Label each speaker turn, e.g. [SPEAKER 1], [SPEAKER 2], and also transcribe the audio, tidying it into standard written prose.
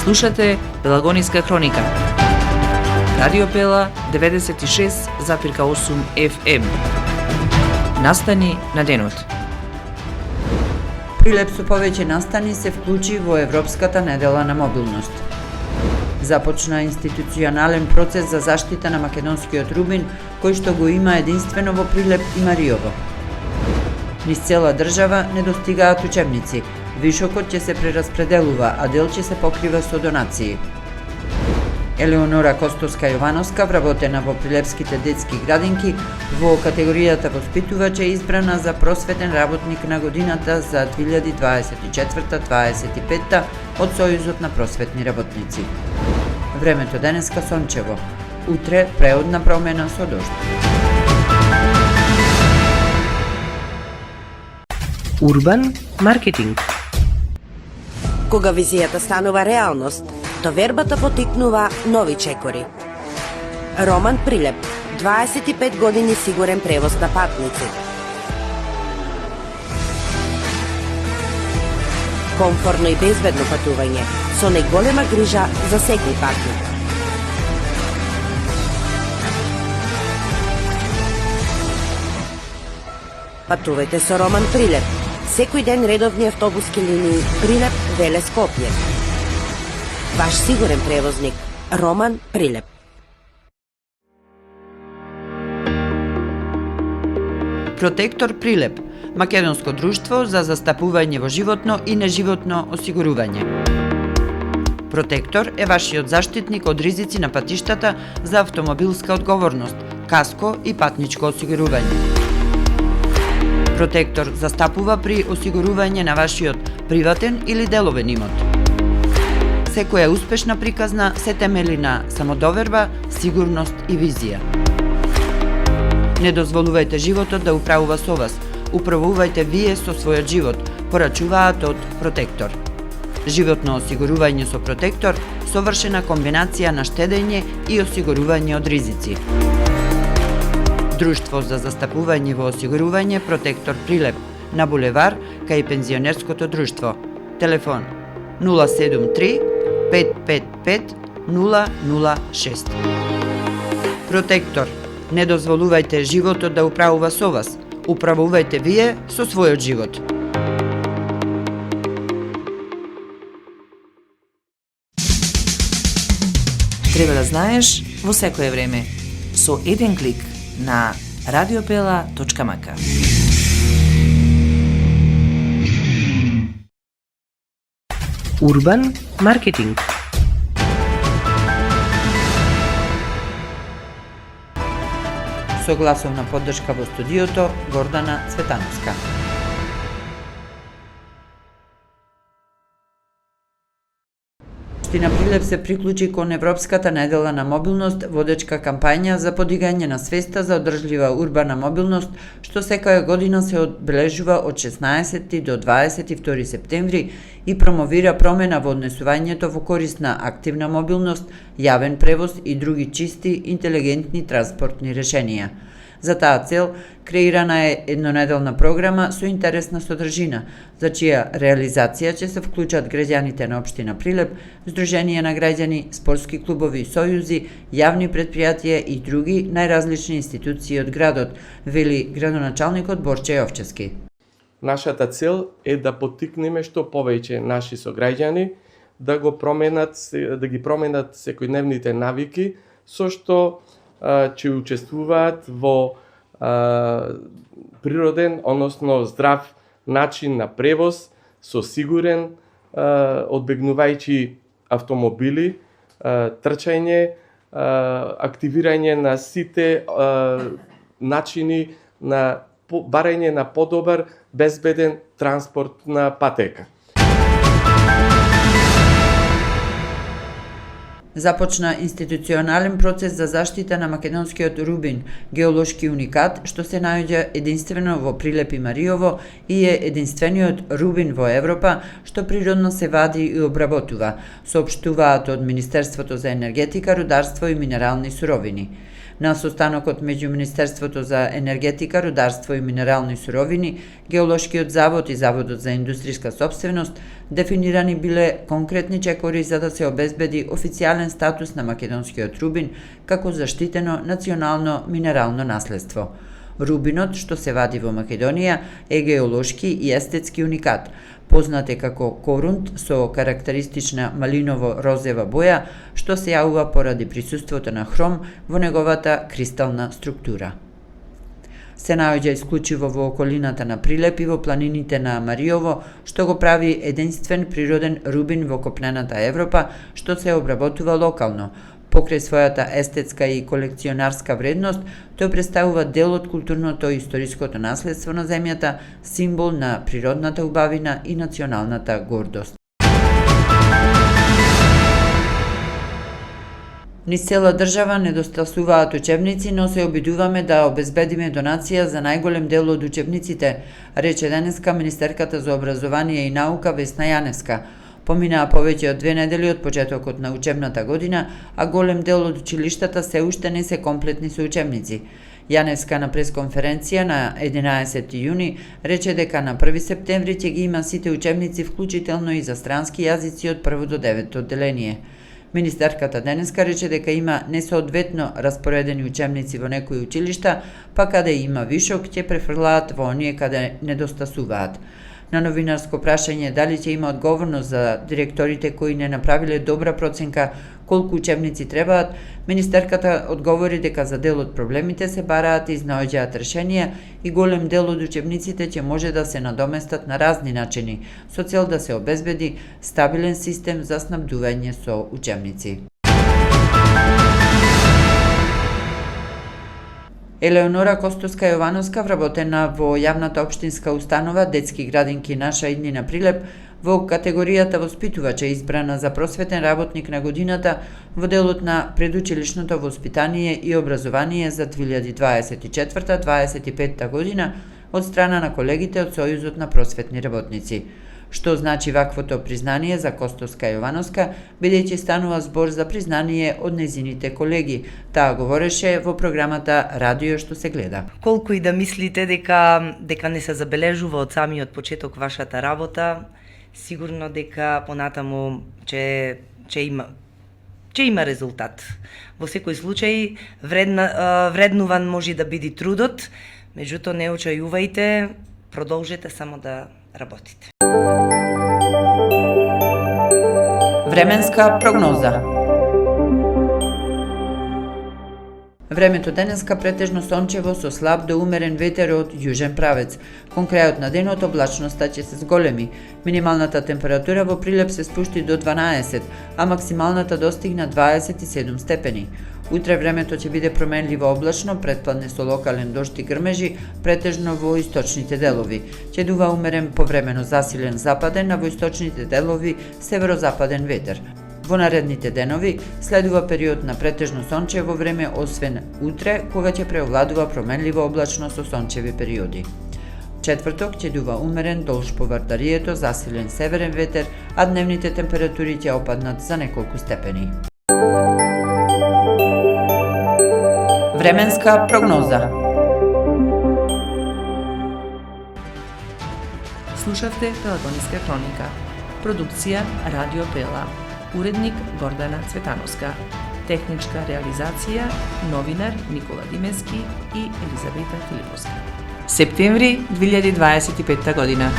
[SPEAKER 1] Слушате Пелагониска хроника. Радио Пела 96,8 FM. Настани на денот.
[SPEAKER 2] Прилеп со повеќе настани се вклучи во Европската недела на мобилност. Започна институционален процес за заштита на македонскиот рубин, кој што го има единствено во Прилеп и Мариово. Низ цела држава не достигаат учебници. Вишокот ќе се прераспределува, а дел ќе се покрива со донации. Елеонора Костовска-Јовановска, вработена во прилепските детски градинки, во категоријата воспитувач е избрана за просветен работник на годината за 2024-2025 од Сојузот на просветни работници. Времето денеска сончево, утре преодна промена со дожд.
[SPEAKER 3] Урбан маркетинг.
[SPEAKER 4] Кога визијата станува реалност, довербата потикнува нови чекори. Роман Прилеп, 25 години сигурен превоз на патници. Комфорно и безбедно патување, со најголема грижа за секој патник. Патувајте со Роман Прилеп. Секој ден редовни автобуски линии Прилеп, Велес, Скопје. Ваш сигурен превозник Роман Прилеп.
[SPEAKER 2] Протектор Прилеп, македонско друштво за застапување во животно и неживотно осигурување. Протектор е вашиот заштитник од ризици на патиштата за автомобилска одговорност, каско и патничко осигурување. Протектор застапува при осигурување на вашиот приватен или деловен имот. Секоја успешна приказна се темели на самодоверба, сигурност и визија. Не дозволувајте животот да управува со вас, управувајте вие со својот живот, порачуваат од Протектор. Животно осигурување со Протектор, совршена комбинација на штедење и осигурување од ризици. Друштво за застапување во осигурување Протектор Прилеп на булевар кај пензионерското друштво. Телефон 073 555 006. Протектор. Не дозволувајте животот да управува со вас. Управувајте вие со својот живот.
[SPEAKER 1] Треба да знаеш во секое време. Со еден клик на radiopela.mk.
[SPEAKER 3] Урбан маркетинг.
[SPEAKER 2] Со гласовна поддршка во студиото Гордана Цветановска. Општина Прилеп се приклучи кон Европската недела на мобилност, водечка кампања за подигање на свеста за одржлива урбана мобилност, што секоја година се одбележува од 16 до 22 септември и промовира промена во однесувањето во корист на активна мобилност, јавен превоз и други чисти, интелигентни транспортни решенија. За таа цел, креирана е еднонеделна програма со интересна содржина, за чија реализација ќе се вклучат граѓаните на општина Прилеп, Сдружение на граѓани, спортски клубови, сојузи, јавни предпријатија и други најразлични институции од градот, вели градоначалникот Борче Јовчевски.
[SPEAKER 5] Нашата цел е да поттикнеме што повеќе наши сограѓани да ги променат секојдневните навики, со што ќе учествуваат во природен, односно здрав начин на превоз, со сигурен, одбегнувајќи автомобили, трчање, активирање на сите начини на барање на подобар, безбеден транспорт на патека.
[SPEAKER 2] Започна институционален процес за заштита на македонскиот рубин, геолошки уникат, што се наоѓа единствено во Прилеп и Мариово и е единствениот рубин во Европа, што природно се вади и обработува, соопштуваат од Министерството за енергетика, рударство и минерални суровини. На состанокот меѓу Министерството за енергетика, рударство и минерални суровини, Геолошкиот завод и Заводот за индустријска сопственост дефинирани биле конкретни чекори за да се обезбеди официјален статус на македонскиот рубин како заштитено национално минерално наследство. Рубинот, што се вади во Македонија, е геолошки и естетски уникат. Познат е како корунт со карактеристична малиново-розева боја, што се јавува поради присуството на хром во неговата кристална структура. Се наоѓа исклучиво во околината на Прилеп и во планините на Мариово, што го прави единствен природен рубин во копнената Европа, што се обработува локално. Покрај својата естетска и колекционарска вредност, тој представува дел од културното и историското наследство на земјата, символ на природната убавина и националната гордост. Низ цела држава недостасуваат учебници, но се обидуваме да обезбедиме донација за најголем дел од учебниците, рече денеска министерката за образование и наука Весна Јаневска. Поминаа повеќе од 2 недели од почетокот на учебната година, а голем дел од училиштата се уште не се комплетни со учебници. Јаневска на пресконференција на 11 јуни рече дека на 1 септември ќе ги има сите учебници, вклучително и за странски јазици од 1 до 9 одделение. Министерката денеска рече дека има несоодветно распоредени учебници во некои училишта, па каде има вишок ќе префрлаат во оние каде недостасуваат. На новинарско прашање дали ќе има одговорност за директорите кои не направиле добра проценка колку учебници требаат, министерката одговори дека за дел од проблемите се бараат и изнаоѓаат решенија и голем дел од учебниците ќе може да се надоместат на разни начини, со цел да се обезбеди стабилен систем за снабдување со учебници. Елеонора Костоска-Јовановска, вработена во јавната општинска установа Детски градинки Наша идни на Прилеп, во категоријата воспитувач е избрана за просветен работник на годината во делот на предучилишното воспитание и образование за 2024-2025 година од страна на колегите од Сојузот на просветни работници. Што значи ваквото признание за Костоска-Јовановска, бидејќи станува збор за признание од незините колеги. Таа говореше во програмата Радио што се гледа.
[SPEAKER 6] Колку и да мислите дека не се забележува од самиот почеток вашата работа, сигурно дека понатаму ќе има резултат. Во секој случај вреднуван може да биде трудот, меѓутоа не очајувајте, продолжете само да работите.
[SPEAKER 2] Временска прогноза. Времето денеска претежно сончево со слаб до умерен ветер од јужен правец. Кон крајот на денот облачноста ќе се зголеми. Минималната температура во Прилеп се спушти до 12, а максималната достигна 27 степени. Утре времето ќе биде променливо облачно, претпладне со локален дожд и грмежи, претежно во источните делови. Ќе дува умерен повремено засилен западен, а во источните делови северозападен ветер. Во наредните денови следува период на претежно сончево време, освен утре, кога ќе преовладува променливо облачно со сончеви периоди. Четврток ќе дува умерен долж поврдарието, засилен северен ветер, а дневните температури ќе опаднат за неколку степени. Временска прогноза.
[SPEAKER 1] Слушавте Пелагониска хроника. Продукција Радио Пела. Уредник Гордана Цветановска. Техничка реализација новинар Никола Димески и Елизавета Филиповска. Септември 2025 година.